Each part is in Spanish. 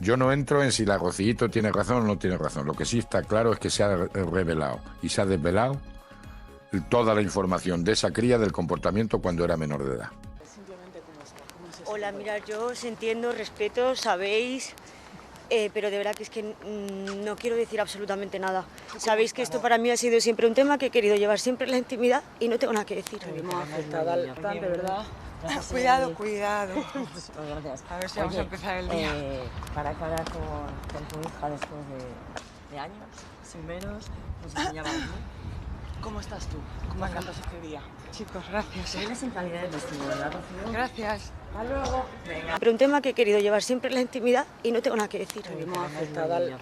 Yo no entro en si la Rocío tiene razón o no tiene razón. Lo que sí está claro es que se ha revelado y se ha desvelado toda la información de esa cría del comportamiento cuando era menor de edad. Hola, mira, yo os entiendo, respeto, sabéis, pero de verdad que es que no quiero decir absolutamente nada. Sabéis que esto para mí ha sido siempre un tema que he querido llevar siempre en la intimidad y no tengo nada que decir. Bastante, ¿verdad? Cuidado, cuidado. Gracias. A ver si vamos a empezar el día. Cara a cara con tu hija después de años, sin menos, nos enseñaban, ¿no? ¿Cómo estás tú? ¿Cómo afrontas este día? Chicos, gracias. Vienes en calidad de testigo, ¿verdad, Rocío? Gracias. Hasta luego. Venga. Pero un tema que he querido llevar siempre en la intimidad y no tengo nada que decir. Vivimos afectada al...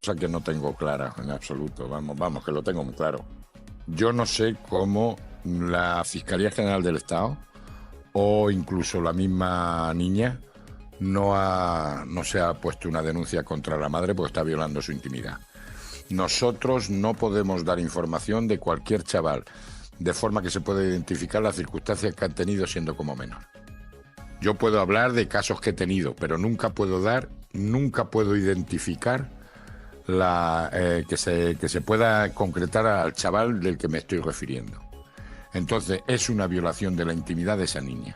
Cosa que no tengo clara en absoluto, vamos, que lo tengo muy claro. Yo no sé cómo la Fiscalía General del Estado o incluso la misma niña no se ha puesto una denuncia contra la madre porque está violando su intimidad. Nosotros no podemos dar información de cualquier chaval de forma que se pueda identificar las circunstancias que han tenido siendo como menor. Yo puedo hablar de casos que he tenido, pero nunca puedo identificar que se pueda concretar al chaval del que me estoy refiriendo. Entonces, es una violación de la intimidad de esa niña.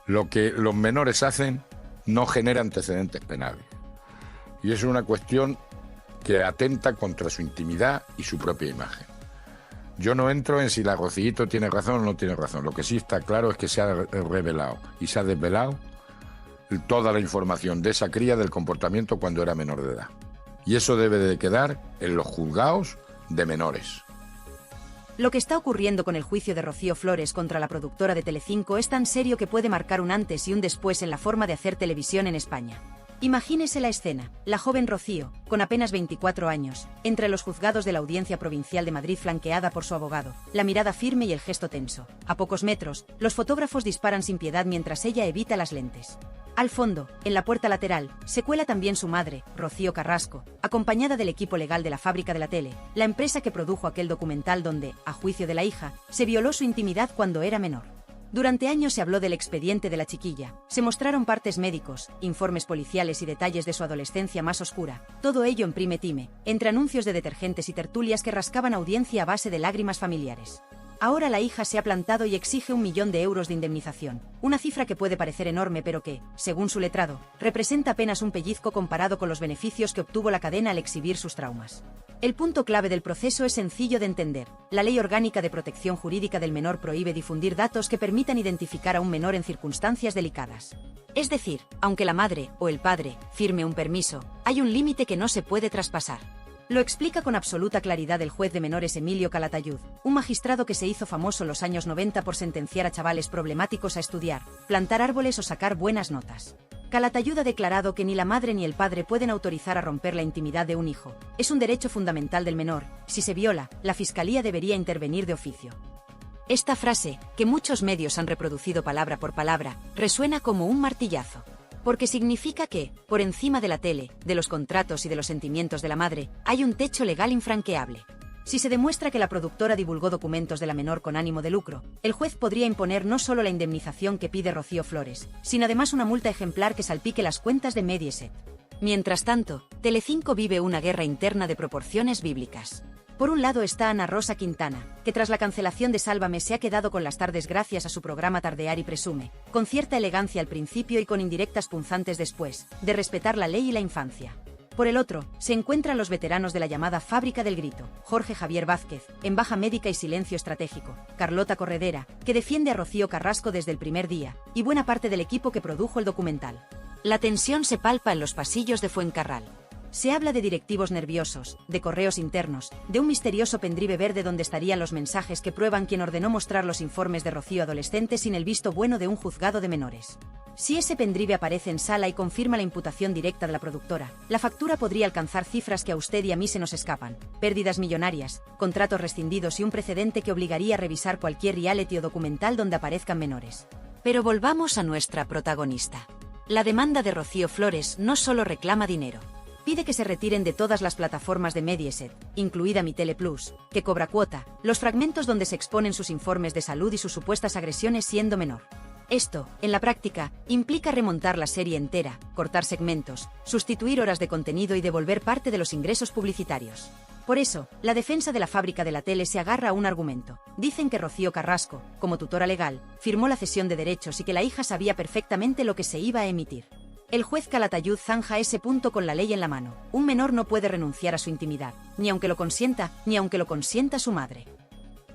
Lo que los menores hacen no genera antecedentes penales. Y es una cuestión que atenta contra su intimidad y su propia imagen. Yo no entro en si la Rocío tiene razón o no tiene razón. Lo que sí está claro es que se ha revelado y se ha desvelado toda la información de esa cría del comportamiento cuando era menor de edad. Y eso debe de quedar en los juzgados de menores. Lo que está ocurriendo con el juicio de Rocío Flores contra la productora de Telecinco es tan serio que puede marcar un antes y un después en la forma de hacer televisión en España. Imagínese la escena, la joven Rocío, con apenas 24 años, entre los juzgados de la Audiencia Provincial de Madrid flanqueada por su abogado, la mirada firme y el gesto tenso. A pocos metros, los fotógrafos disparan sin piedad mientras ella evita las lentes. Al fondo, en la puerta lateral, se cuela también su madre, Rocío Carrasco, acompañada del equipo legal de la Fábrica de la Tele, la empresa que produjo aquel documental donde, a juicio de la hija, se violó su intimidad cuando era menor. Durante años se habló del expediente de la chiquilla, se mostraron partes médicos, informes policiales y detalles de su adolescencia más oscura, todo ello en prime time, entre anuncios de detergentes y tertulias que rascaban audiencia a base de lágrimas familiares. Ahora la hija se ha plantado y exige 1 millón de euros de indemnización, una cifra que puede parecer enorme pero que, según su letrado, representa apenas un pellizco comparado con los beneficios que obtuvo la cadena al exhibir sus traumas. El punto clave del proceso es sencillo de entender. La Ley Orgánica de Protección Jurídica del Menor prohíbe difundir datos que permitan identificar a un menor en circunstancias delicadas. Es decir, aunque la madre o el padre firme un permiso, hay un límite que no se puede traspasar. Lo explica con absoluta claridad el juez de menores Emilio Calatayud, un magistrado que se hizo famoso en los años 90 por sentenciar a chavales problemáticos a estudiar, plantar árboles o sacar buenas notas. Calatayud ha declarado que ni la madre ni el padre pueden autorizar a romper la intimidad de un hijo. Es un derecho fundamental del menor. Si se viola, la Fiscalía debería intervenir de oficio. Esta frase, que muchos medios han reproducido palabra por palabra, resuena como un martillazo. Porque significa que, por encima de la tele, de los contratos y de los sentimientos de la madre, hay un techo legal infranqueable. Si se demuestra que la productora divulgó documentos de la menor con ánimo de lucro, el juez podría imponer no solo la indemnización que pide Rocío Flores, sino además una multa ejemplar que salpique las cuentas de Mediaset. Mientras tanto, Telecinco vive una guerra interna de proporciones bíblicas. Por un lado está Ana Rosa Quintana, que tras la cancelación de Sálvame se ha quedado con las tardes gracias a su programa Tardear y Presume, con cierta elegancia al principio y con indirectas punzantes después, de respetar la ley y la infancia. Por el otro, se encuentran los veteranos de la llamada Fábrica del Grito, Jorge Javier Vázquez, en baja médica y silencio estratégico, Carlota Corredera, que defiende a Rocío Carrasco desde el primer día, y buena parte del equipo que produjo el documental. La tensión se palpa en los pasillos de Fuencarral. Se habla de directivos nerviosos, de correos internos, de un misterioso pendrive verde donde estarían los mensajes que prueban quien ordenó mostrar los informes de Rocío adolescente sin el visto bueno de un juzgado de menores. Si ese pendrive aparece en sala y confirma la imputación directa de la productora, la factura podría alcanzar cifras que a usted y a mí se nos escapan: pérdidas millonarias, contratos rescindidos y un precedente que obligaría a revisar cualquier reality o documental donde aparezcan menores. Pero volvamos a nuestra protagonista. La demanda de Rocío Flores no solo reclama dinero. Pide que se retiren de todas las plataformas de Mediaset, incluida Mi Tele Plus, que cobra cuota, los fragmentos donde se exponen sus informes de salud y sus supuestas agresiones siendo menor. Esto, en la práctica, implica remontar la serie entera, cortar segmentos, sustituir horas de contenido y devolver parte de los ingresos publicitarios. Por eso, la defensa de la fábrica de la tele se agarra a un argumento. Dicen que Rocío Carrasco, como tutora legal, firmó la cesión de derechos y que la hija sabía perfectamente lo que se iba a emitir. El juez Calatayud zanja ese punto con la ley en la mano. Un menor no puede renunciar a su intimidad, ni aunque lo consienta, ni aunque lo consienta su madre.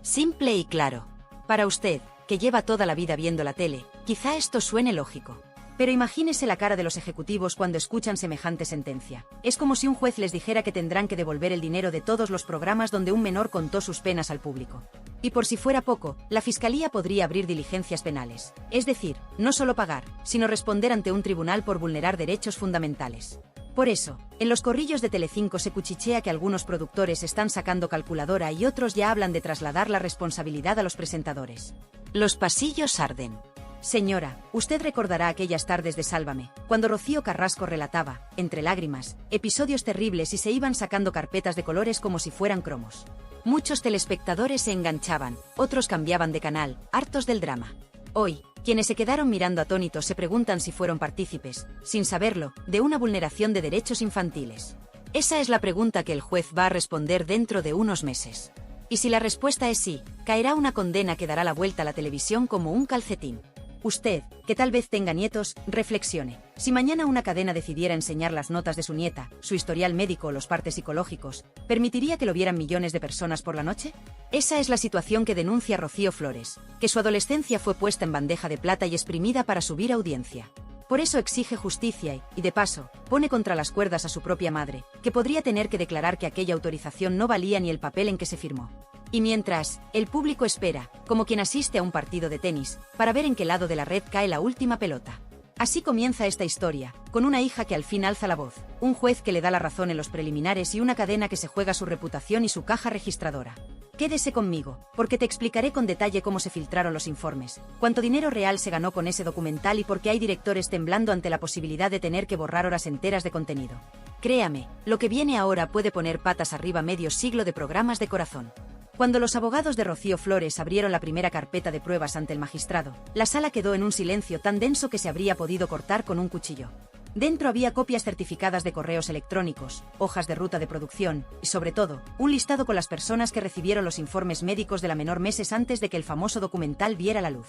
Simple y claro. Para usted, que lleva toda la vida viendo la tele, quizá esto suene lógico. Pero imagínese la cara de los ejecutivos cuando escuchan semejante sentencia. Es como si un juez les dijera que tendrán que devolver el dinero de todos los programas donde un menor contó sus penas al público. Y por si fuera poco, la Fiscalía podría abrir diligencias penales. Es decir, no solo pagar, sino responder ante un tribunal por vulnerar derechos fundamentales. Por eso, en los corrillos de Telecinco se cuchichea que algunos productores están sacando calculadora y otros ya hablan de trasladar la responsabilidad a los presentadores. Los pasillos arden. Señora, usted recordará aquellas tardes de Sálvame, cuando Rocío Carrasco relataba, entre lágrimas, episodios terribles y se iban sacando carpetas de colores como si fueran cromos. Muchos telespectadores se enganchaban, otros cambiaban de canal, hartos del drama. Hoy, quienes se quedaron mirando atónitos se preguntan si fueron partícipes, sin saberlo, de una vulneración de derechos infantiles. Esa es la pregunta que el juez va a responder dentro de unos meses. Y si la respuesta es sí, caerá una condena que dará la vuelta a la televisión como un calcetín. Usted, que tal vez tenga nietos, reflexione. Si mañana una cadena decidiera enseñar las notas de su nieta, su historial médico o los partes psicológicos, ¿permitiría que lo vieran millones de personas por la noche? Esa es la situación que denuncia Rocío Flores, que su adolescencia fue puesta en bandeja de plata y exprimida para subir audiencia. Por eso exige justicia y, de paso, pone contra las cuerdas a su propia madre, que podría tener que declarar que aquella autorización no valía ni el papel en que se firmó. Y mientras, el público espera, como quien asiste a un partido de tenis, para ver en qué lado de la red cae la última pelota. Así comienza esta historia, con una hija que al fin alza la voz, un juez que le da la razón en los preliminares y una cadena que se juega su reputación y su caja registradora. Quédese conmigo, porque te explicaré con detalle cómo se filtraron los informes, cuánto dinero real se ganó con ese documental y por qué hay directores temblando ante la posibilidad de tener que borrar horas enteras de contenido. Créame, lo que viene ahora puede poner patas arriba medio siglo de programas de corazón. Cuando los abogados de Rocío Flores abrieron la primera carpeta de pruebas ante el magistrado, la sala quedó en un silencio tan denso que se habría podido cortar con un cuchillo. Dentro había copias certificadas de correos electrónicos, hojas de ruta de producción y, sobre todo, un listado con las personas que recibieron los informes médicos de la menor meses antes de que el famoso documental viera la luz.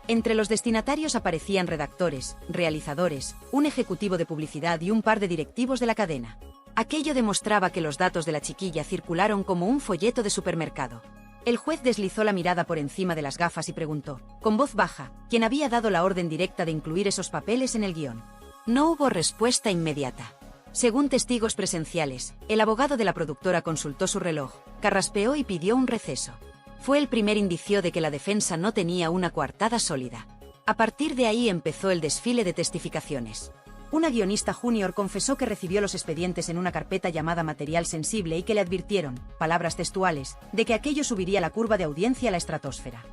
Entre los destinatarios aparecían redactores, realizadores, un ejecutivo de publicidad y un par de directivos de la cadena. Aquello demostraba que los datos de la chiquilla circularon como un folleto de supermercado. El juez deslizó la mirada por encima de las gafas y preguntó, con voz baja, quién había dado la orden directa de incluir esos papeles en el guión. No hubo respuesta inmediata. Según testigos presenciales, el abogado de la productora consultó su reloj, carraspeó y pidió un receso. Fue el primer indicio de que la defensa no tenía una coartada sólida. A partir de ahí empezó el desfile de testificaciones. Una guionista junior confesó que recibió los expedientes en una carpeta llamada material sensible y que le advirtieron, palabras textuales, de que aquello subiría la curva de audiencia a la estratosfera.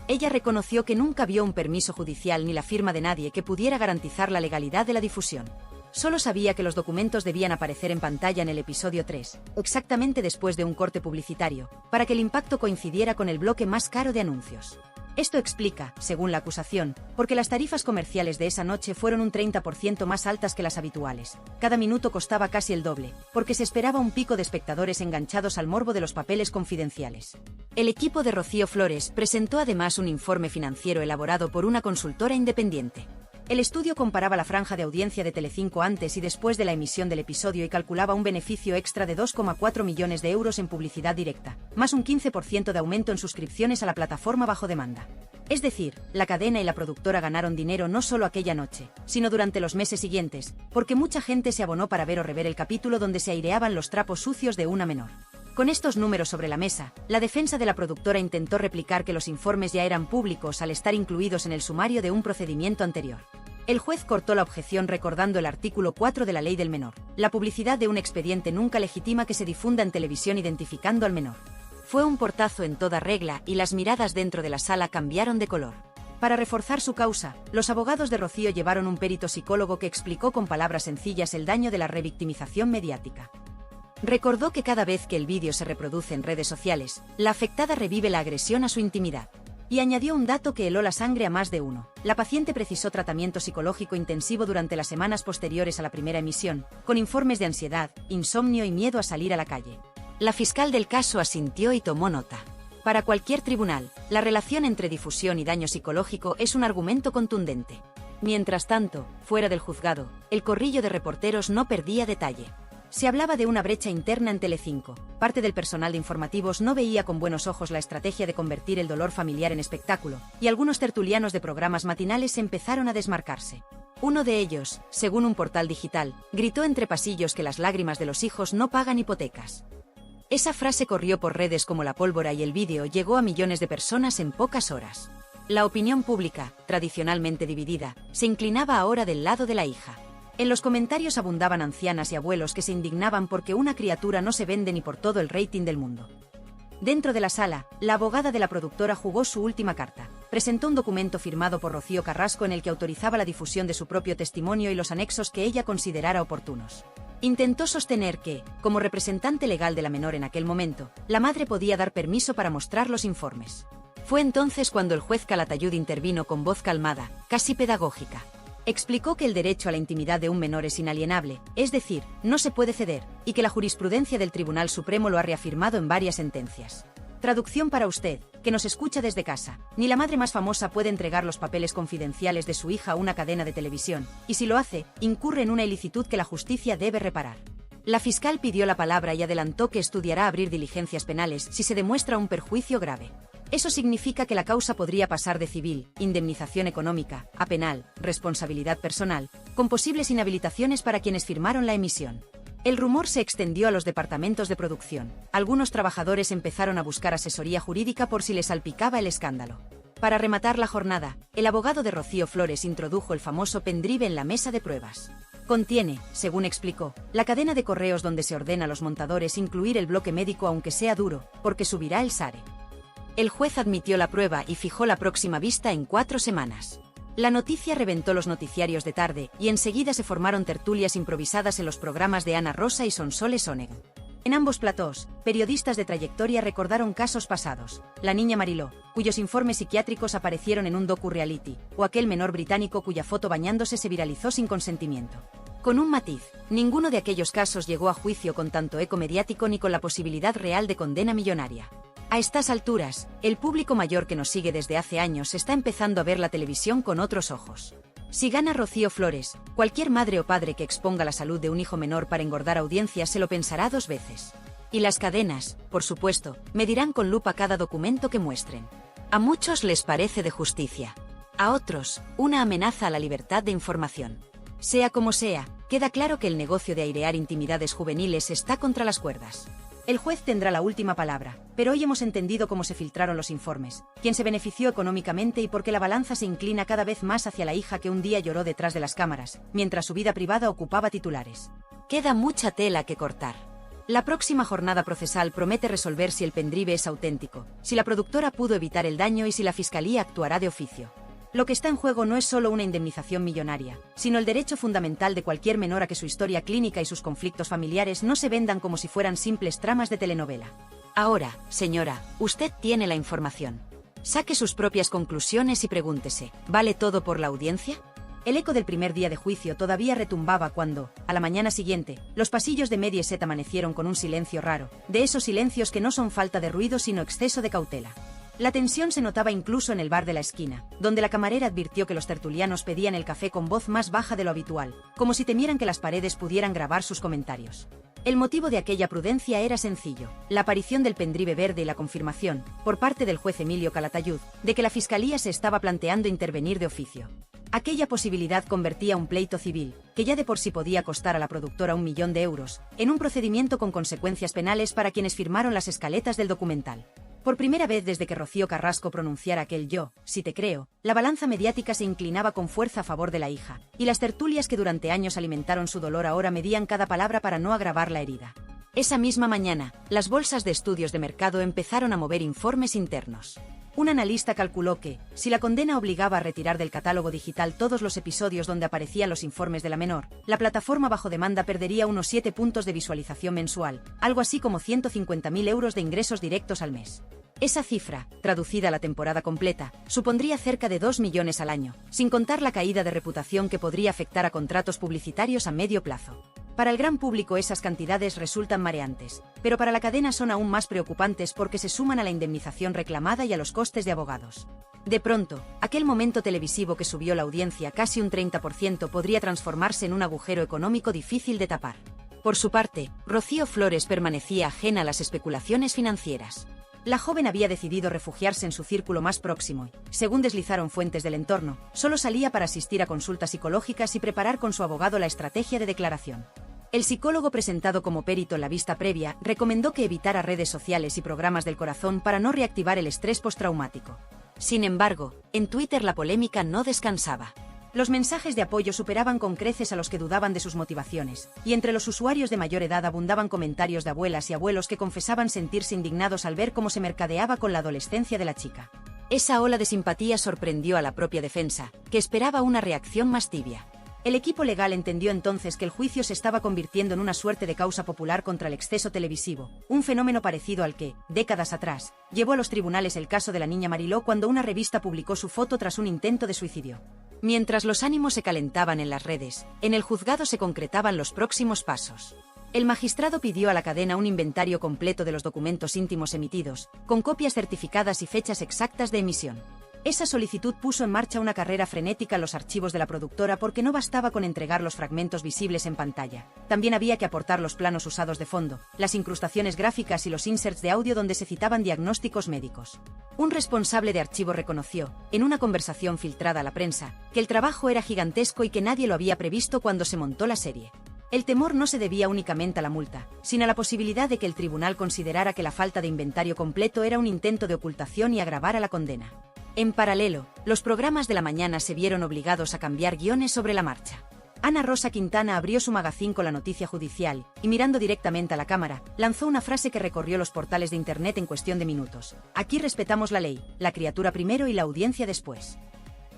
Ella reconoció que nunca vio un permiso judicial ni la firma de nadie que pudiera garantizar la legalidad de la difusión. Solo sabía que los documentos debían aparecer en pantalla en el episodio 3, exactamente después de un corte publicitario, para que el impacto coincidiera con el bloque más caro de anuncios. Esto explica, según la acusación, por qué las tarifas comerciales de esa noche fueron un 30% más altas que las habituales. Cada minuto costaba casi el doble, porque se esperaba un pico de espectadores enganchados al morbo de los papeles confidenciales. El equipo de Rocío Flores presentó además un informe financiero elaborado por una consultora independiente. El estudio comparaba la franja de audiencia de Telecinco antes y después de la emisión del episodio y calculaba un beneficio extra de 2,4 millones de euros en publicidad directa, más un 15% de aumento en suscripciones a la plataforma bajo demanda. Es decir, la cadena y la productora ganaron dinero no solo aquella noche, sino durante los meses siguientes, porque mucha gente se abonó para ver o rever el capítulo donde se aireaban los trapos sucios de una menor. Con estos números sobre la mesa, la defensa de la productora intentó replicar que los informes ya eran públicos al estar incluidos en el sumario de un procedimiento anterior. El juez cortó la objeción recordando el artículo 4 de la Ley del Menor. La publicidad de un expediente nunca legitima que se difunda en televisión identificando al menor. Fue un portazo en toda regla y las miradas dentro de la sala cambiaron de color. Para reforzar su causa, los abogados de Rocío llevaron un perito psicólogo que explicó con palabras sencillas el daño de la revictimización mediática. Recordó que cada vez que el vídeo se reproduce en redes sociales, la afectada revive la agresión a su intimidad. Y añadió un dato que heló la sangre a más de uno. La paciente precisó tratamiento psicológico intensivo durante las semanas posteriores a la primera emisión, con informes de ansiedad, insomnio y miedo a salir a la calle. La fiscal del caso asintió y tomó nota. Para cualquier tribunal, la relación entre difusión y daño psicológico es un argumento contundente. Mientras tanto, fuera del juzgado, el corrillo de reporteros no perdía detalle. Se hablaba de una brecha interna en Telecinco. Parte del personal de informativos no veía con buenos ojos la estrategia de convertir el dolor familiar en espectáculo, y algunos tertulianos de programas matinales empezaron a desmarcarse. Uno de ellos, según un portal digital, gritó entre pasillos que las lágrimas de los hijos no pagan hipotecas. Esa frase corrió por redes como la pólvora y el vídeo llegó a millones de personas en pocas horas. La opinión pública, tradicionalmente dividida, se inclinaba ahora del lado de la hija. En los comentarios abundaban ancianas y abuelos que se indignaban porque una criatura no se vende ni por todo el rating del mundo. Dentro de la sala, la abogada de la productora jugó su última carta. Presentó un documento firmado por Rocío Carrasco en el que autorizaba la difusión de su propio testimonio y los anexos que ella considerara oportunos. Intentó sostener que, como representante legal de la menor en aquel momento, la madre podía dar permiso para mostrar los informes. Fue entonces cuando el juez Calatayud intervino con voz calmada, casi pedagógica. Explicó que el derecho a la intimidad de un menor es inalienable, es decir, no se puede ceder, y que la jurisprudencia del Tribunal Supremo lo ha reafirmado en varias sentencias. Traducción para usted, que nos escucha desde casa. Ni la madre más famosa puede entregar los papeles confidenciales de su hija a una cadena de televisión, y si lo hace, incurre en una ilicitud que la justicia debe reparar. La fiscal pidió la palabra y adelantó que estudiará abrir diligencias penales si se demuestra un perjuicio grave. Eso significa que la causa podría pasar de civil, indemnización económica, a penal, responsabilidad personal, con posibles inhabilitaciones para quienes firmaron la emisión. El rumor se extendió a los departamentos de producción. Algunos trabajadores empezaron a buscar asesoría jurídica por si les salpicaba el escándalo. Para rematar la jornada, el abogado de Rocío Flores introdujo el famoso pendrive en la mesa de pruebas. Contiene, según explicó, la cadena de correos donde se ordena a los montadores incluir el bloque médico aunque sea duro, porque subirá el SARE. El juez admitió la prueba y fijó la próxima vista en 4 semanas. La noticia reventó los noticiarios de tarde y enseguida se formaron tertulias improvisadas en los programas de Ana Rosa y Sonsoles Onega. En ambos platós, periodistas de trayectoria recordaron casos pasados, la niña Mariló, cuyos informes psiquiátricos aparecieron en un docu-reality, o aquel menor británico cuya foto bañándose se viralizó sin consentimiento. Con un matiz, ninguno de aquellos casos llegó a juicio con tanto eco mediático ni con la posibilidad real de condena millonaria. A estas alturas, el público mayor que nos sigue desde hace años está empezando a ver la televisión con otros ojos. Si gana Rocío Flores, cualquier madre o padre que exponga la salud de un hijo menor para engordar audiencias se lo pensará 2 veces. Y las cadenas, por supuesto, medirán con lupa cada documento que muestren. A muchos les parece de justicia. A otros, una amenaza a la libertad de información. Sea como sea, queda claro que el negocio de airear intimidades juveniles está contra las cuerdas. El juez tendrá la última palabra, pero hoy hemos entendido cómo se filtraron los informes, quién se benefició económicamente y por qué la balanza se inclina cada vez más hacia la hija que un día lloró detrás de las cámaras, mientras su vida privada ocupaba titulares. Queda mucha tela que cortar. La próxima jornada procesal promete resolver si el pendrive es auténtico, si la productora pudo evitar el daño y si la fiscalía actuará de oficio. Lo que está en juego no es solo una indemnización millonaria, sino el derecho fundamental de cualquier menor a que su historia clínica y sus conflictos familiares no se vendan como si fueran simples tramas de telenovela. Ahora, señora, usted tiene la información. Saque sus propias conclusiones y pregúntese, ¿vale todo por la audiencia? El eco del primer día de juicio todavía retumbaba cuando, a la mañana siguiente, los pasillos de Mediaset amanecieron con un silencio raro, de esos silencios que no son falta de ruido sino exceso de cautela. La tensión se notaba incluso en el bar de la esquina, donde la camarera advirtió que los tertulianos pedían el café con voz más baja de lo habitual, como si temieran que las paredes pudieran grabar sus comentarios. El motivo de aquella prudencia era sencillo, la aparición del pendrive verde y la confirmación, por parte del juez Emilio Calatayud, de que la fiscalía se estaba planteando intervenir de oficio. Aquella posibilidad convertía un pleito civil, que ya de por sí podía costar a la productora 1 millón de euros, en un procedimiento con consecuencias penales para quienes firmaron las escaletas del documental. Por primera vez desde que Rocío Carrasco pronunciara aquel "yo, si te creo", la balanza mediática se inclinaba con fuerza a favor de la hija, y las tertulias que durante años alimentaron su dolor ahora medían cada palabra para no agravar la herida. Esa misma mañana, las bolsas de estudios de mercado empezaron a mover informes internos. Un analista calculó que, si la condena obligaba a retirar del catálogo digital todos los episodios donde aparecían los informes de la menor, la plataforma bajo demanda perdería unos 7 puntos de visualización mensual, algo así como 150.000 euros de ingresos directos al mes. Esa cifra, traducida a la temporada completa, supondría cerca de 2 millones al año, sin contar la caída de reputación que podría afectar a contratos publicitarios a medio plazo. Para el gran público esas cantidades resultan mareantes, pero para la cadena son aún más preocupantes porque se suman a la indemnización reclamada y a los costes de abogados. De pronto, aquel momento televisivo que subió la audiencia casi un 30% podría transformarse en un agujero económico difícil de tapar. Por su parte, Rocío Flores permanecía ajena a las especulaciones financieras. La joven había decidido refugiarse en su círculo más próximo y, según deslizaron fuentes del entorno, solo salía para asistir a consultas psicológicas y preparar con su abogado la estrategia de declaración. El psicólogo presentado como perito en la vista previa recomendó que evitara redes sociales y programas del corazón para no reactivar el estrés postraumático. Sin embargo, en Twitter la polémica no descansaba. Los mensajes de apoyo superaban con creces a los que dudaban de sus motivaciones, y entre los usuarios de mayor edad abundaban comentarios de abuelas y abuelos que confesaban sentirse indignados al ver cómo se mercadeaba con la adolescencia de la chica. Esa ola de simpatía sorprendió a la propia defensa, que esperaba una reacción más tibia. El equipo legal entendió entonces que el juicio se estaba convirtiendo en una suerte de causa popular contra el exceso televisivo, un fenómeno parecido al que, décadas atrás, llevó a los tribunales el caso de la niña Mariló cuando una revista publicó su foto tras un intento de suicidio. Mientras los ánimos se calentaban en las redes, en el juzgado se concretaban los próximos pasos. El magistrado pidió a la cadena un inventario completo de los documentos íntimos emitidos, con copias certificadas y fechas exactas de emisión. Esa solicitud puso en marcha una carrera frenética en los archivos de la productora porque no bastaba con entregar los fragmentos visibles en pantalla. También había que aportar los planos usados de fondo, las incrustaciones gráficas y los inserts de audio donde se citaban diagnósticos médicos. Un responsable de archivo reconoció, en una conversación filtrada a la prensa, que el trabajo era gigantesco y que nadie lo había previsto cuando se montó la serie. El temor no se debía únicamente a la multa, sino a la posibilidad de que el tribunal considerara que la falta de inventario completo era un intento de ocultación y agravara la condena. En paralelo, los programas de la mañana se vieron obligados a cambiar guiones sobre la marcha. Ana Rosa Quintana abrió su magazín con la noticia judicial y, mirando directamente a la cámara, lanzó una frase que recorrió los portales de internet en cuestión de minutos. Aquí respetamos la ley, la criatura primero y la audiencia después.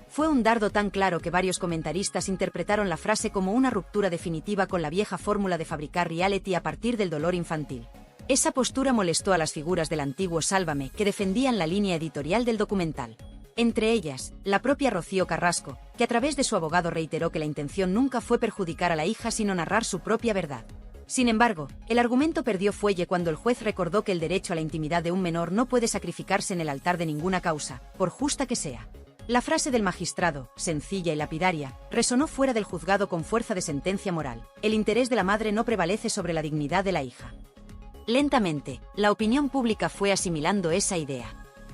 Fue un dardo tan claro que varios comentaristas interpretaron la frase como una ruptura definitiva con la vieja fórmula de fabricar reality a partir del dolor infantil. Esa postura molestó a las figuras del antiguo Sálvame que defendían la línea editorial del documental. Entre ellas, la propia Rocío Carrasco, que a través de su abogado reiteró que la intención nunca fue perjudicar a la hija sino narrar su propia verdad. Sin embargo, el argumento perdió fuelle cuando el juez recordó que el derecho a la intimidad de un menor no puede sacrificarse en el altar de ninguna causa, por justa que sea. La frase del magistrado, sencilla y lapidaria, resonó fuera del juzgado con fuerza de sentencia moral. El interés de la madre no prevalece sobre la dignidad de la hija. Lentamente, la opinión pública fue asimilando esa idea.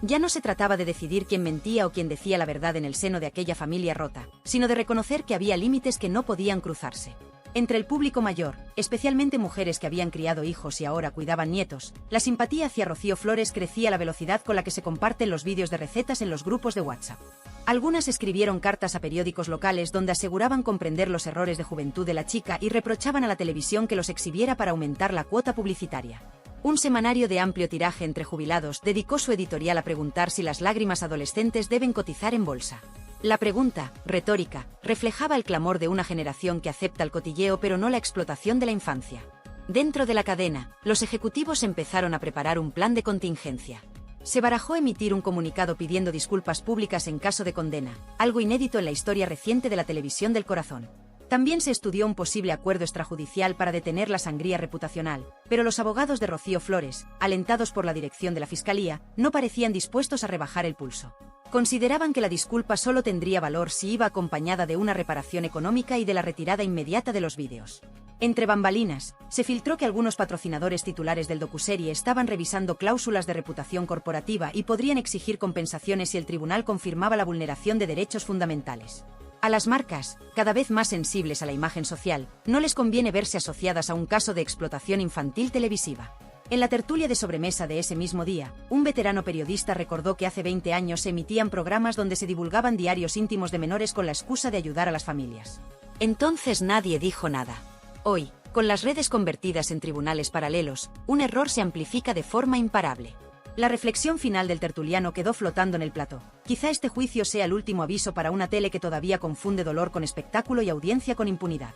Ya no se trataba de decidir quién mentía o quién decía la verdad en el seno de aquella familia rota, sino de reconocer que había límites que no podían cruzarse. Entre el público mayor, especialmente mujeres que habían criado hijos y ahora cuidaban nietos, la simpatía hacia Rocío Flores crecía a la velocidad con la que se comparten los vídeos de recetas en los grupos de WhatsApp. Algunas escribieron cartas a periódicos locales donde aseguraban comprender los errores de juventud de la chica y reprochaban a la televisión que los exhibiera para aumentar la cuota publicitaria. Un semanario de amplio tiraje entre jubilados dedicó su editorial a preguntar si las lágrimas adolescentes deben cotizar en bolsa. La pregunta, retórica, reflejaba el clamor de una generación que acepta el cotilleo pero no la explotación de la infancia. Dentro de la cadena, los ejecutivos empezaron a preparar un plan de contingencia. Se barajó emitir un comunicado pidiendo disculpas públicas en caso de condena, algo inédito en la historia reciente de la televisión del corazón. También se estudió un posible acuerdo extrajudicial para detener la sangría reputacional, pero los abogados de Rocío Flores, alentados por la dirección de la Fiscalía, no parecían dispuestos a rebajar el pulso. Consideraban que la disculpa solo tendría valor si iba acompañada de una reparación económica y de la retirada inmediata de los vídeos. Entre bambalinas, se filtró que algunos patrocinadores titulares del docuserie estaban revisando cláusulas de reputación corporativa y podrían exigir compensaciones si el tribunal confirmaba la vulneración de derechos fundamentales. A las marcas, cada vez más sensibles a la imagen social, no les conviene verse asociadas a un caso de explotación infantil televisiva. En la tertulia de sobremesa de ese mismo día, un veterano periodista recordó que hace 20 años se emitían programas donde se divulgaban diarios íntimos de menores con la excusa de ayudar a las familias. Entonces nadie dijo nada. Hoy, con las redes convertidas en tribunales paralelos, un error se amplifica de forma imparable. La reflexión final del tertuliano quedó flotando en el plató. Quizá este juicio sea el último aviso para una tele que todavía confunde dolor con espectáculo y audiencia con impunidad.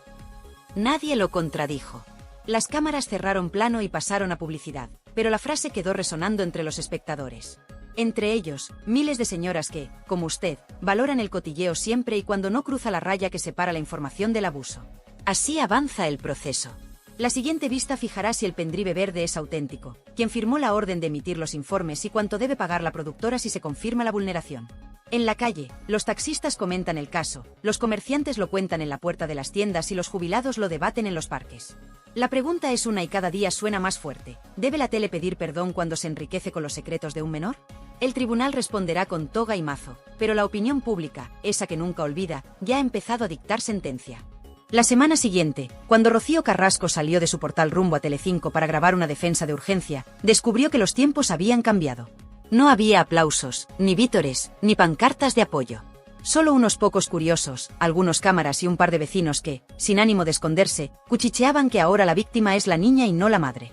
Nadie lo contradijo. Las cámaras cerraron plano y pasaron a publicidad, pero la frase quedó resonando entre los espectadores. Entre ellos, miles de señoras que, como usted, valoran el cotilleo siempre y cuando no cruza la raya que separa la información del abuso. Así avanza el proceso. La siguiente vista fijará si el pendrive verde es auténtico, quien firmó la orden de emitir los informes y cuánto debe pagar la productora si se confirma la vulneración. En la calle, los taxistas comentan el caso, los comerciantes lo cuentan en la puerta de las tiendas y los jubilados lo debaten en los parques. La pregunta es una y cada día suena más fuerte. ¿Debe la tele pedir perdón cuando se enriquece con los secretos de un menor? El tribunal responderá con toga y mazo, pero la opinión pública, esa que nunca olvida, ya ha empezado a dictar sentencia. La semana siguiente, cuando Rocío Carrasco salió de su portal rumbo a Telecinco para grabar una defensa de urgencia, descubrió que los tiempos habían cambiado. No había aplausos, ni vítores, ni pancartas de apoyo. Solo unos pocos curiosos, algunos cámaras y un par de vecinos que, sin ánimo de esconderse, cuchicheaban que ahora la víctima es la niña y no la madre.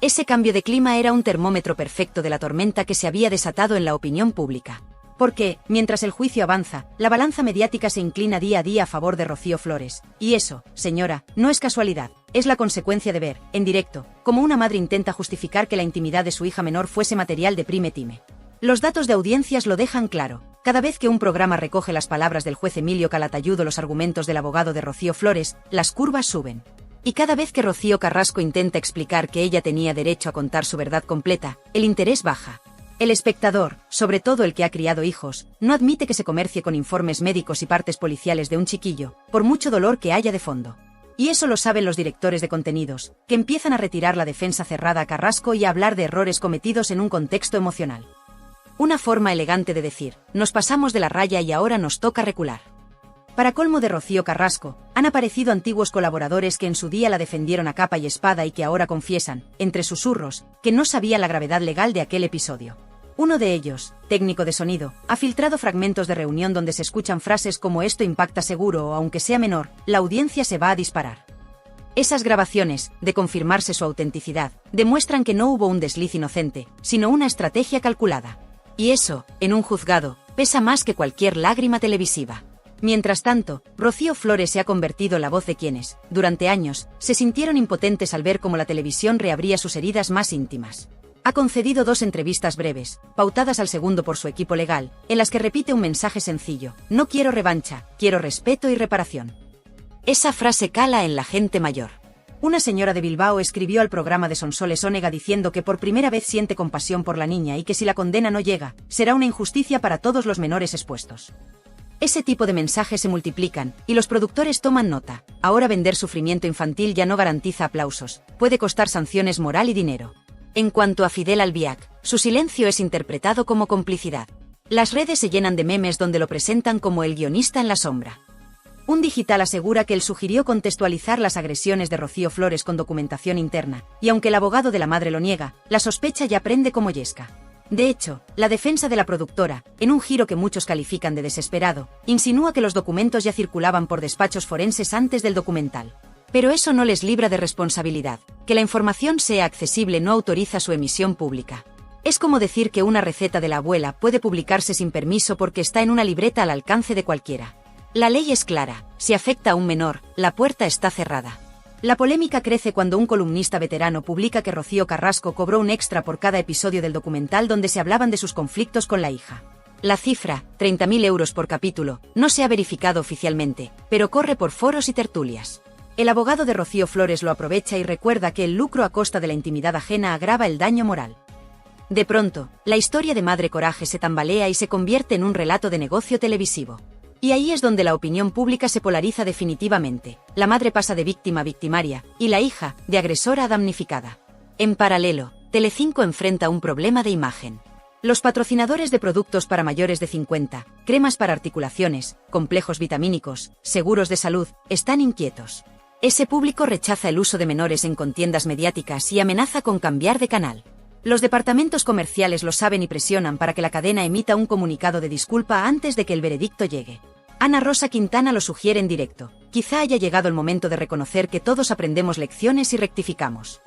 Ese cambio de clima era un termómetro perfecto de la tormenta que se había desatado en la opinión pública. Porque, mientras el juicio avanza, la balanza mediática se inclina día a día a favor de Rocío Flores. Y eso, señora, no es casualidad, es la consecuencia de ver, en directo, cómo una madre intenta justificar que la intimidad de su hija menor fuese material de prime time. Los datos de audiencias lo dejan claro. Cada vez que un programa recoge las palabras del juez Emilio Calatayud o los argumentos del abogado de Rocío Flores, las curvas suben. Y cada vez que Rocío Carrasco intenta explicar que ella tenía derecho a contar su verdad completa, el interés baja. El espectador, sobre todo el que ha criado hijos, no admite que se comercie con informes médicos y partes policiales de un chiquillo, por mucho dolor que haya de fondo. Y eso lo saben los directores de contenidos, que empiezan a retirar la defensa cerrada a Carrasco y a hablar de errores cometidos en un contexto emocional. Una forma elegante de decir, nos pasamos de la raya y ahora nos toca recular. Para colmo de Rocío Carrasco, han aparecido antiguos colaboradores que en su día la defendieron a capa y espada y que ahora confiesan, entre susurros, que no sabían la gravedad legal de aquel episodio. Uno de ellos, técnico de sonido, ha filtrado fragmentos de reunión donde se escuchan frases como esto impacta seguro o aunque sea menor, la audiencia se va a disparar. Esas grabaciones, de confirmarse su autenticidad, demuestran que no hubo un desliz inocente, sino una estrategia calculada. Y eso, en un juzgado, pesa más que cualquier lágrima televisiva. Mientras tanto, Rocío Flores se ha convertido en la voz de quienes, durante años, se sintieron impotentes al ver cómo la televisión reabría sus heridas más íntimas. Ha concedido 2 entrevistas breves, pautadas al segundo por su equipo legal, en las que repite un mensaje sencillo: no quiero revancha, quiero respeto y reparación. Esa frase cala en la gente mayor. Una señora de Bilbao escribió al programa de Sonsoles Onega diciendo que por primera vez siente compasión por la niña y que si la condena no llega, será una injusticia para todos los menores expuestos. Ese tipo de mensajes se multiplican, y los productores toman nota. Ahora vender sufrimiento infantil ya no garantiza aplausos, puede costar sanciones moral y dinero. En cuanto a Fidel Albiac, su silencio es interpretado como complicidad. Las redes se llenan de memes donde lo presentan como el guionista en la sombra. Un digital asegura que él sugirió contextualizar las agresiones de Rocío Flores con documentación interna, y aunque el abogado de la madre lo niega, la sospecha ya prende como yesca. De hecho, la defensa de la productora, en un giro que muchos califican de desesperado, insinúa que los documentos ya circulaban por despachos forenses antes del documental. Pero eso no les libra de responsabilidad. Que la información sea accesible no autoriza su emisión pública. Es como decir que una receta de la abuela puede publicarse sin permiso porque está en una libreta al alcance de cualquiera. La ley es clara: si afecta a un menor, la puerta está cerrada. La polémica crece cuando un columnista veterano publica que Rocío Carrasco cobró un extra por cada episodio del documental donde se hablaban de sus conflictos con la hija. La cifra, 30.000 euros por capítulo, no se ha verificado oficialmente, pero corre por foros y tertulias. El abogado de Rocío Flores lo aprovecha y recuerda que el lucro a costa de la intimidad ajena agrava el daño moral. De pronto, la historia de Madre Coraje se tambalea y se convierte en un relato de negocio televisivo. Y ahí es donde la opinión pública se polariza definitivamente. La madre pasa de víctima a victimaria, y la hija, de agresora a damnificada. En paralelo, Telecinco enfrenta un problema de imagen. Los patrocinadores de productos para mayores de 50, cremas para articulaciones, complejos vitamínicos, seguros de salud, están inquietos. Ese público rechaza el uso de menores en contiendas mediáticas y amenaza con cambiar de canal. Los departamentos comerciales lo saben y presionan para que la cadena emita un comunicado de disculpa antes de que el veredicto llegue. Ana Rosa Quintana lo sugiere en directo: quizá haya llegado el momento de reconocer que todos aprendemos lecciones y rectificamos.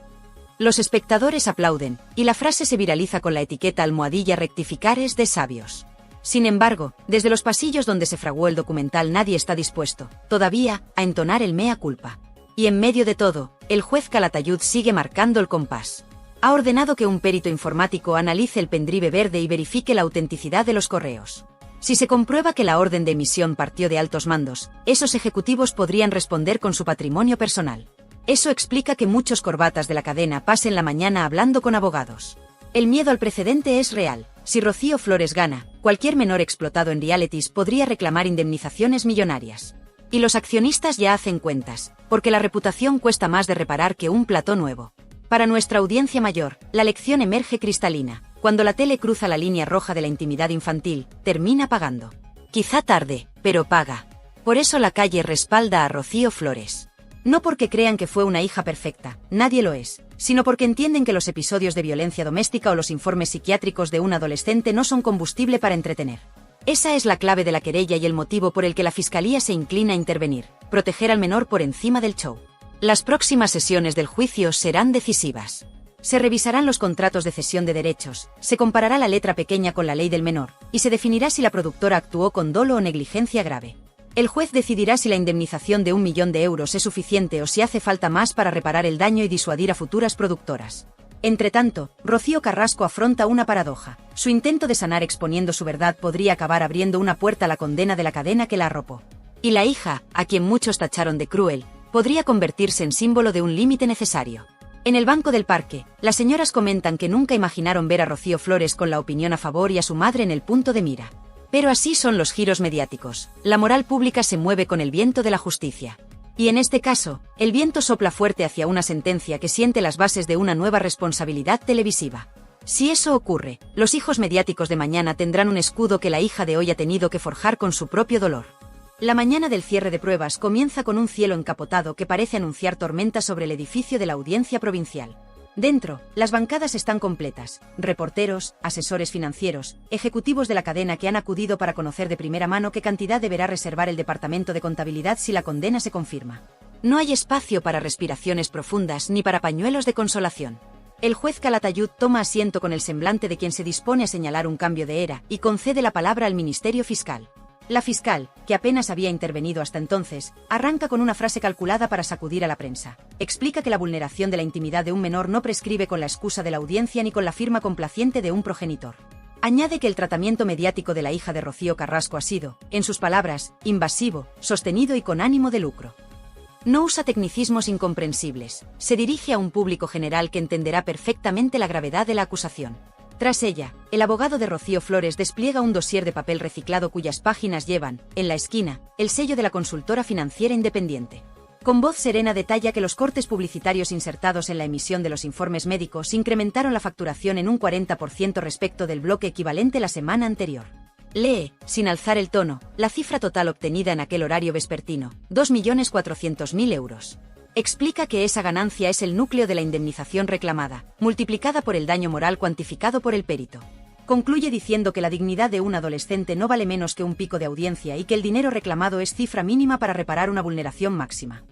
Los espectadores aplauden, y la frase se viraliza con la etiqueta almohadilla rectificar es de sabios. Sin embargo, desde los pasillos donde se fraguó el documental nadie está dispuesto, todavía, a entonar el mea culpa. Y en medio de todo, el juez Calatayud sigue marcando el compás. Ha ordenado que un perito informático analice el pendrive verde y verifique la autenticidad de los correos. Si se comprueba que la orden de emisión partió de altos mandos, esos ejecutivos podrían responder con su patrimonio personal. Eso explica que muchos corbatas de la cadena pasen la mañana hablando con abogados. El miedo al precedente es real. Si Rocío Flores gana, cualquier menor explotado en realities podría reclamar indemnizaciones millonarias. Y los accionistas ya hacen cuentas, porque la reputación cuesta más de reparar que un plató nuevo. Para nuestra audiencia mayor, la lección emerge cristalina. Cuando la tele cruza la línea roja de la intimidad infantil, termina pagando. Quizá tarde, pero paga. Por eso la calle respalda a Rocío Flores. No porque crean que fue una hija perfecta, nadie lo es, sino porque entienden que los episodios de violencia doméstica o los informes psiquiátricos de un adolescente no son combustible para entretener. Esa es la clave de la querella y el motivo por el que la Fiscalía se inclina a intervenir, proteger al menor por encima del show. Las próximas sesiones del juicio serán decisivas. Se revisarán los contratos de cesión de derechos, se comparará la letra pequeña con la ley del menor, y se definirá si la productora actuó con dolo o negligencia grave. El juez decidirá si la indemnización de 1 millón de euros es suficiente o si hace falta más para reparar el daño y disuadir a futuras productoras. Entretanto, Rocío Carrasco afronta una paradoja. Su intento de sanar exponiendo su verdad podría acabar abriendo una puerta a la condena de la cadena que la arropó. Y la hija, a quien muchos tacharon de cruel, podría convertirse en símbolo de un límite necesario. En el banco del parque, las señoras comentan que nunca imaginaron ver a Rocío Flores con la opinión a favor y a su madre en el punto de mira. Pero así son los giros mediáticos. La moral pública se mueve con el viento de la justicia. Y en este caso, el viento sopla fuerte hacia una sentencia que siente las bases de una nueva responsabilidad televisiva. Si eso ocurre, los hijos mediáticos de mañana tendrán un escudo que la hija de hoy ha tenido que forjar con su propio dolor. La mañana del cierre de pruebas comienza con un cielo encapotado que parece anunciar tormenta sobre el edificio de la Audiencia Provincial. Dentro, las bancadas están completas, reporteros, asesores financieros, ejecutivos de la cadena que han acudido para conocer de primera mano qué cantidad deberá reservar el Departamento de Contabilidad si la condena se confirma. No hay espacio para respiraciones profundas ni para pañuelos de consolación. El juez Calatayud toma asiento con el semblante de quien se dispone a señalar un cambio de era y concede la palabra al Ministerio Fiscal. La fiscal, que apenas había intervenido hasta entonces, arranca con una frase calculada para sacudir a la prensa. Explica que la vulneración de la intimidad de un menor no prescribe con la excusa de la audiencia ni con la firma complaciente de un progenitor. Añade que el tratamiento mediático de la hija de Rocío Carrasco ha sido, en sus palabras, invasivo, sostenido y con ánimo de lucro. No usa tecnicismos incomprensibles, se dirige a un público general que entenderá perfectamente la gravedad de la acusación. Tras ella, el abogado de Rocío Flores despliega un dossier de papel reciclado cuyas páginas llevan, en la esquina, el sello de la consultora financiera independiente. Con voz serena detalla que los cortes publicitarios insertados en la emisión de los informes médicos incrementaron la facturación en un 40% respecto del bloque equivalente la semana anterior. Lee, sin alzar el tono, la cifra total obtenida en aquel horario vespertino, 2.400.000 euros. Explica que esa ganancia es el núcleo de la indemnización reclamada, multiplicada por el daño moral cuantificado por el perito. Concluye diciendo que la dignidad de un adolescente no vale menos que un pico de audiencia y que el dinero reclamado es cifra mínima para reparar una vulneración máxima.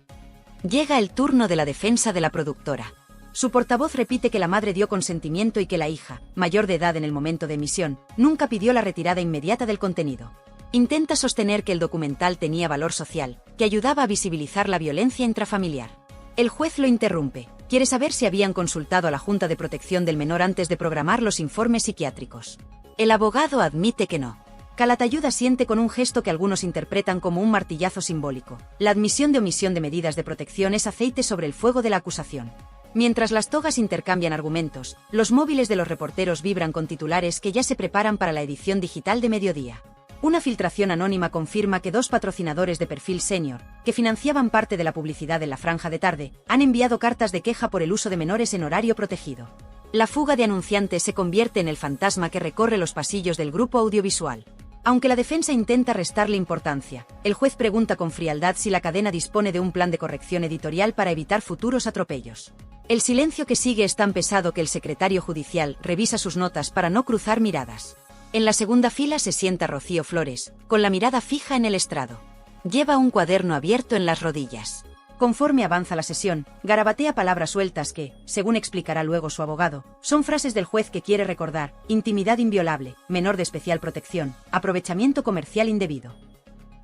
Llega el turno de la defensa de la productora. Su portavoz repite que la madre dio consentimiento y que la hija, mayor de edad en el momento de emisión, nunca pidió la retirada inmediata del contenido. Intenta sostener que el documental tenía valor social, que ayudaba a visibilizar la violencia intrafamiliar. El juez lo interrumpe. Quiere saber si habían consultado a la Junta de Protección del Menor antes de programar los informes psiquiátricos. El abogado admite que no. Calatayud asiente con un gesto que algunos interpretan como un martillazo simbólico. La admisión de omisión de medidas de protección es aceite sobre el fuego de la acusación. Mientras las togas intercambian argumentos, los móviles de los reporteros vibran con titulares que ya se preparan para la edición digital de mediodía. Una filtración anónima confirma que 2 patrocinadores de perfil senior, que financiaban parte de la publicidad en la franja de tarde, han enviado cartas de queja por el uso de menores en horario protegido. La fuga de anunciantes se convierte en el fantasma que recorre los pasillos del grupo audiovisual. Aunque la defensa intenta restarle importancia, el juez pregunta con frialdad si la cadena dispone de un plan de corrección editorial para evitar futuros atropellos. El silencio que sigue es tan pesado que el secretario judicial revisa sus notas para no cruzar miradas. En la segunda fila se sienta Rocío Flores, con la mirada fija en el estrado. Lleva un cuaderno abierto en las rodillas. Conforme avanza la sesión, garabatea palabras sueltas que, según explicará luego su abogado, son frases del juez que quiere recordar: intimidad inviolable, menor de especial protección, aprovechamiento comercial indebido.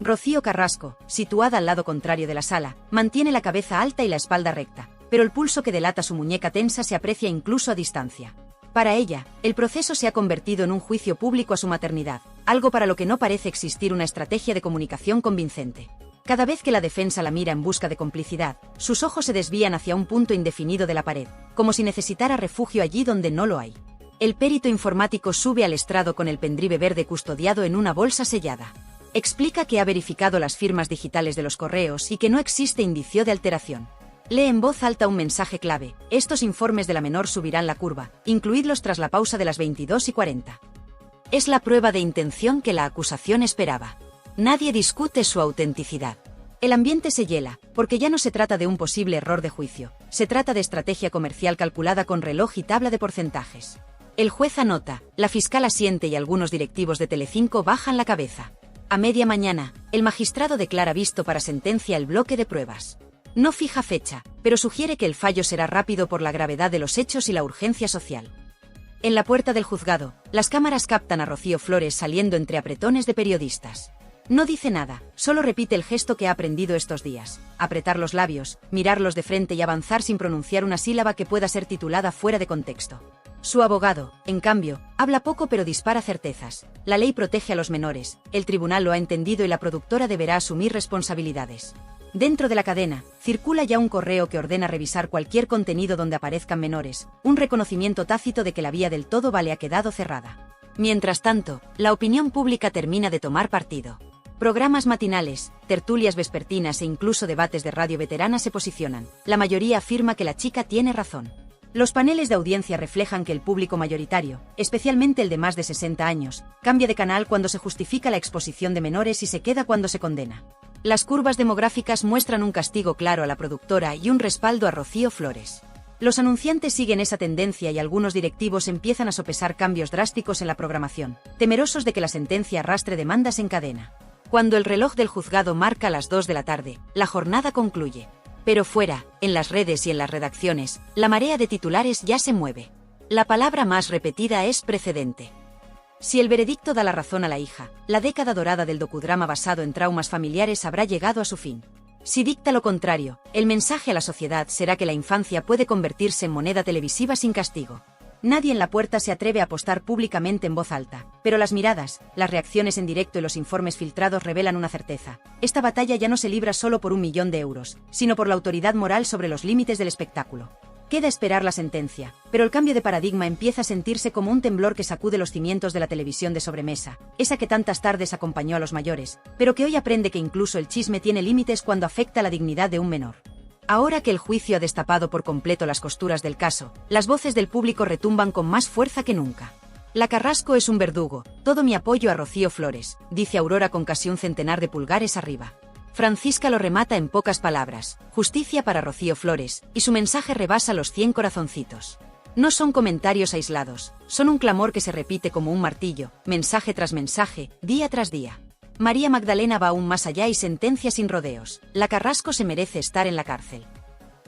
Rocío Carrasco, situada al lado contrario de la sala, mantiene la cabeza alta y la espalda recta, pero el pulso que delata su muñeca tensa se aprecia incluso a distancia. Para ella, el proceso se ha convertido en un juicio público a su maternidad, algo para lo que no parece existir una estrategia de comunicación convincente. Cada vez que la defensa la mira en busca de complicidad, sus ojos se desvían hacia un punto indefinido de la pared, como si necesitara refugio allí donde no lo hay. El perito informático sube al estrado con el pendrive verde custodiado en una bolsa sellada. Explica que ha verificado las firmas digitales de los correos y que no existe indicio de alteración. Lee en voz alta un mensaje clave: estos informes de la menor subirán la curva, incluidlos tras la pausa de las 22:40. Es la prueba de intención que la acusación esperaba. Nadie discute su autenticidad. El ambiente se hiela, porque ya no se trata de un posible error de juicio, se trata de estrategia comercial calculada con reloj y tabla de porcentajes. El juez anota, la fiscal asiente y algunos directivos de Telecinco bajan la cabeza. A media mañana, el magistrado declara visto para sentencia el bloque de pruebas. No fija fecha, pero sugiere que el fallo será rápido por la gravedad de los hechos y la urgencia social. En la puerta del juzgado, las cámaras captan a Rocío Flores saliendo entre apretones de periodistas. No dice nada, solo repite el gesto que ha aprendido estos días: apretar los labios, mirarlos de frente y avanzar sin pronunciar una sílaba que pueda ser titulada fuera de contexto. Su abogado, en cambio, habla poco pero dispara certezas. La ley protege a los menores, el tribunal lo ha entendido y la productora deberá asumir responsabilidades. Dentro de la cadena, circula ya un correo que ordena revisar cualquier contenido donde aparezcan menores, un reconocimiento tácito de que la vía del todo vale ha quedado cerrada. Mientras tanto, la opinión pública termina de tomar partido. Programas matinales, tertulias vespertinas e incluso debates de radio veterana se posicionan. La mayoría afirma que la chica tiene razón. Los paneles de audiencia reflejan que el público mayoritario, especialmente el de más de 60 años, cambia de canal cuando se justifica la exposición de menores y se queda cuando se condena. Las curvas demográficas muestran un castigo claro a la productora y un respaldo a Rocío Flores. Los anunciantes siguen esa tendencia y algunos directivos empiezan a sopesar cambios drásticos en la programación, temerosos de que la sentencia arrastre demandas en cadena. Cuando el reloj del juzgado marca las 2 de la tarde, la jornada concluye. Pero fuera, en las redes y en las redacciones, la marea de titulares ya se mueve. La palabra más repetida es precedente. Si el veredicto da la razón a la hija, la década dorada del docudrama basado en traumas familiares habrá llegado a su fin. Si dicta lo contrario, el mensaje a la sociedad será que la infancia puede convertirse en moneda televisiva sin castigo. Nadie en la puerta se atreve a apostar públicamente en voz alta, pero las miradas, las reacciones en directo y los informes filtrados revelan una certeza: esta batalla ya no se libra solo por 1 millón de euros, sino por la autoridad moral sobre los límites del espectáculo. Queda esperar la sentencia, pero el cambio de paradigma empieza a sentirse como un temblor que sacude los cimientos de la televisión de sobremesa, esa que tantas tardes acompañó a los mayores, pero que hoy aprende que incluso el chisme tiene límites cuando afecta la dignidad de un menor. Ahora que el juicio ha destapado por completo las costuras del caso, las voces del público retumban con más fuerza que nunca. La Carrasco es un verdugo, todo mi apoyo a Rocío Flores, dice Aurora con casi un centenar de pulgares arriba. Francisca lo remata en pocas palabras: justicia para Rocío Flores, y su mensaje rebasa los 100 corazoncitos. No son comentarios aislados, son un clamor que se repite como un martillo, mensaje tras mensaje, día tras día. María Magdalena va aún más allá y sentencia sin rodeos: la Carrasco se merece estar en la cárcel.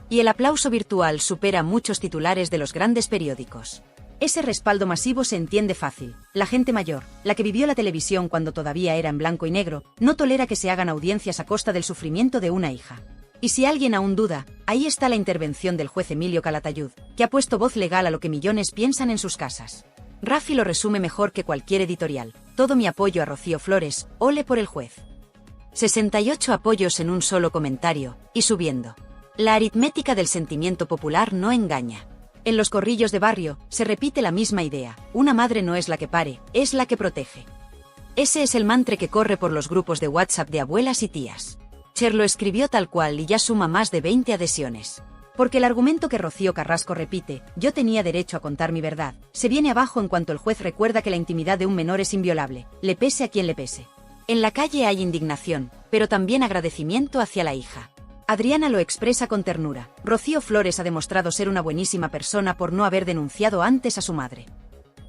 Y el aplauso virtual supera muchos titulares de los grandes periódicos. Ese respaldo masivo se entiende fácil. La gente mayor, la que vivió la televisión cuando todavía era en blanco y negro, no tolera que se hagan audiencias a costa del sufrimiento de una hija. Y si alguien aún duda, ahí está la intervención del juez Emilio Calatayud, que ha puesto voz legal a lo que millones piensan en sus casas. Rafi lo resume mejor que cualquier editorial: todo mi apoyo a Rocío Flores, ole por el juez. 68 apoyos en un solo comentario, y subiendo. La aritmética del sentimiento popular no engaña. En los corrillos de barrio, se repite la misma idea: una madre no es la que pare, es la que protege. Ese es el mantra que corre por los grupos de WhatsApp de abuelas y tías. Cher lo escribió tal cual y ya suma más de 20 adhesiones. Porque el argumento que Rocío Carrasco repite, yo tenía derecho a contar mi verdad, se viene abajo en cuanto el juez recuerda que la intimidad de un menor es inviolable, le pese a quien le pese. En la calle hay indignación, pero también agradecimiento hacia la hija. Adriana lo expresa con ternura: Rocío Flores ha demostrado ser una buenísima persona por no haber denunciado antes a su madre.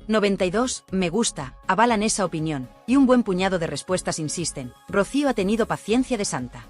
92, me gusta, avalan esa opinión, y un buen puñado de respuestas insisten: Rocío ha tenido paciencia de santa.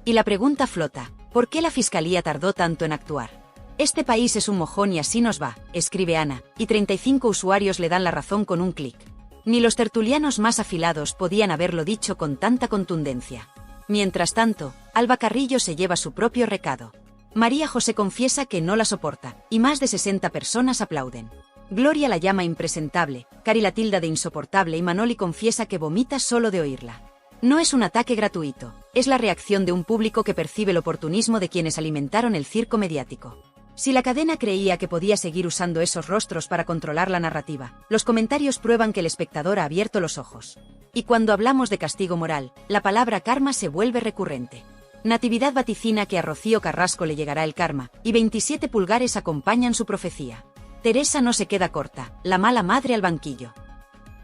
Y la pregunta flota: ¿Por qué la Fiscalía tardó tanto en actuar? Este país es un mojón y así nos va, escribe Ana, y 35 usuarios le dan la razón con un clic. Ni los tertulianos más afilados podían haberlo dicho con tanta contundencia. Mientras tanto, Alba Carrillo se lleva su propio recado. María José confiesa que no la soporta, y más de 60 personas aplauden. Gloria la llama impresentable, Cari la tilda de insoportable y Manoli confiesa que vomita solo de oírla. No es un ataque gratuito, es la reacción de un público que percibe el oportunismo de quienes alimentaron el circo mediático. Si la cadena creía que podía seguir usando esos rostros para controlar la narrativa, los comentarios prueban que el espectador ha abierto los ojos. Y cuando hablamos de castigo moral, la palabra karma se vuelve recurrente. Natividad vaticina que a Rocío Carrasco le llegará el karma, y 27 pulgares acompañan su profecía. Teresa no se queda corta, la mala madre al banquillo.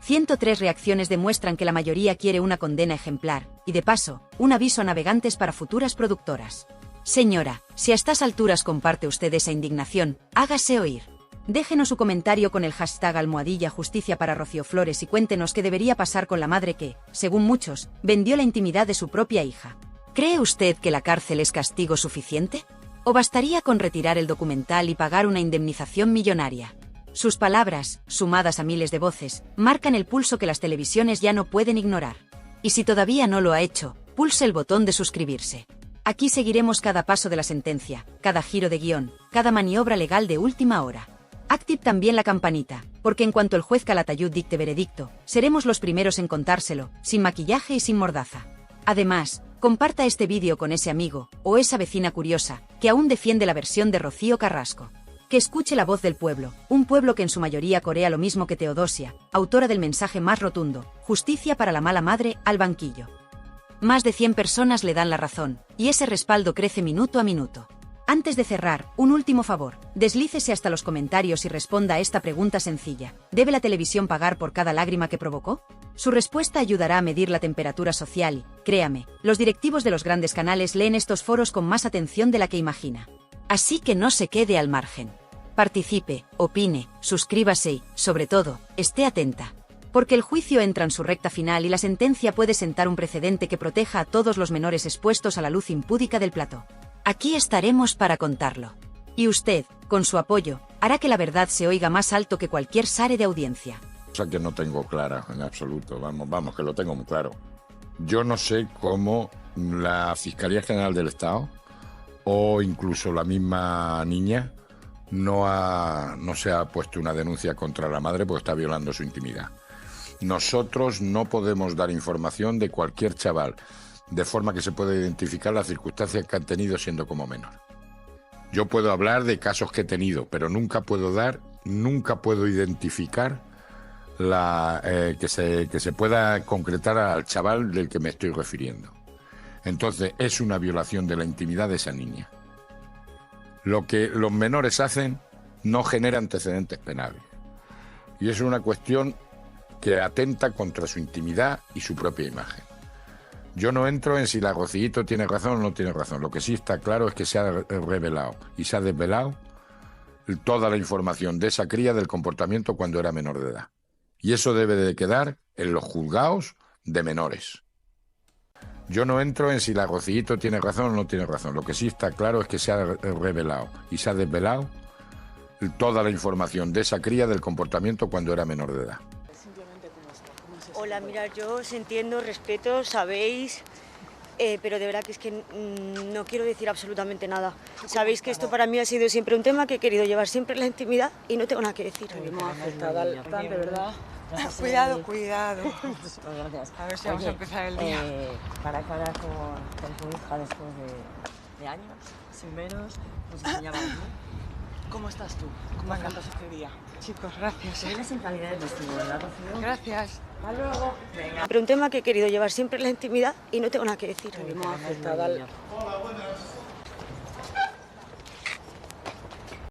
103 reacciones demuestran que la mayoría quiere una condena ejemplar, y de paso, un aviso a navegantes para futuras productoras. Señora, si a estas alturas comparte usted esa indignación, hágase oír. Déjenos su comentario con el hashtag #Justicia para Rocío Flores y cuéntenos qué debería pasar con la madre que, según muchos, vendió la intimidad de su propia hija. ¿Cree usted que la cárcel es castigo suficiente? ¿O bastaría con retirar el documental y pagar una indemnización millonaria? Sus palabras, sumadas a miles de voces, marcan el pulso que las televisiones ya no pueden ignorar. Y si todavía no lo ha hecho, pulse el botón de suscribirse. Aquí seguiremos cada paso de la sentencia, cada giro de guión, cada maniobra legal de última hora. Active también la campanita, porque en cuanto el juez Calatayud dicte veredicto, seremos los primeros en contárselo, sin maquillaje y sin mordaza. Además, comparta este vídeo con ese amigo, o esa vecina curiosa, que aún defiende la versión de Rocío Carrasco. Que escuche la voz del pueblo, un pueblo que en su mayoría corea lo mismo que Teodosia, autora del mensaje más rotundo, justicia para la mala madre, al banquillo. Más de 100 personas le dan la razón, y ese respaldo crece minuto a minuto. Antes de cerrar, un último favor, deslícese hasta los comentarios y responda a esta pregunta sencilla. ¿Debe la televisión pagar por cada lágrima que provocó? Su respuesta ayudará a medir la temperatura social y, créame, los directivos de los grandes canales leen estos foros con más atención de la que imagina. Así que no se quede al margen. Participe, opine, suscríbase y, sobre todo, esté atenta. Porque el juicio entra en su recta final y la sentencia puede sentar un precedente que proteja a todos los menores expuestos a la luz impúdica del plató. Aquí estaremos para contarlo. Y usted, con su apoyo, hará que la verdad se oiga más alto que cualquier sare de audiencia. Cosa que no tengo clara en absoluto, vamos, que lo tengo muy claro. Yo no sé cómo la Fiscalía General del Estado o incluso la misma niña no se ha puesto una denuncia contra la madre porque está violando su intimidad. Nosotros no podemos dar información de cualquier chaval, de forma que se pueda identificar las circunstancias que han tenido siendo como menor. Yo puedo hablar de casos que he tenido, pero nunca puedo identificar que se pueda concretar al chaval del que me estoy refiriendo. Entonces, es una violación de la intimidad de esa niña. Lo que los menores hacen no genera antecedentes penales. Y es una cuestión que atenta contra su intimidad y su propia imagen. Yo no entro en si la Rocíito tiene razón o no tiene razón. Lo que sí está claro es que se ha revelado y se ha desvelado toda la información de esa cría del comportamiento cuando era menor de edad. Y eso debe de quedar en los juzgados de menores. Yo no entro en si la Rocíito tiene razón o no tiene razón. Lo que sí está claro es que se ha revelado y se ha desvelado toda la información de esa cría del comportamiento cuando era menor de edad. Hola, mira, yo os entiendo, respeto, sabéis, pero de verdad que es que no quiero decir absolutamente nada. Sabéis que esto para mí ha sido siempre un tema que he querido llevar siempre en la intimidad y no tengo nada que decir. Hemos afectado bastante, ¿verdad? Cuidado, cuidado. Gracias. A ver si vamos a empezar el día. Cara a cara con tu hija después de años, sin veros, nos enseñaba bien. ¿Cómo estás tú? ¿Cómo afrontas este día? Chicos, gracias. Vienes en calidad de testigo, ¿verdad, Rocío? Gracias. Hasta luego. Venga. Pero un tema que he querido llevar siempre en la intimidad y no tengo nada que decir. Hemos afectado. Hola, buenas.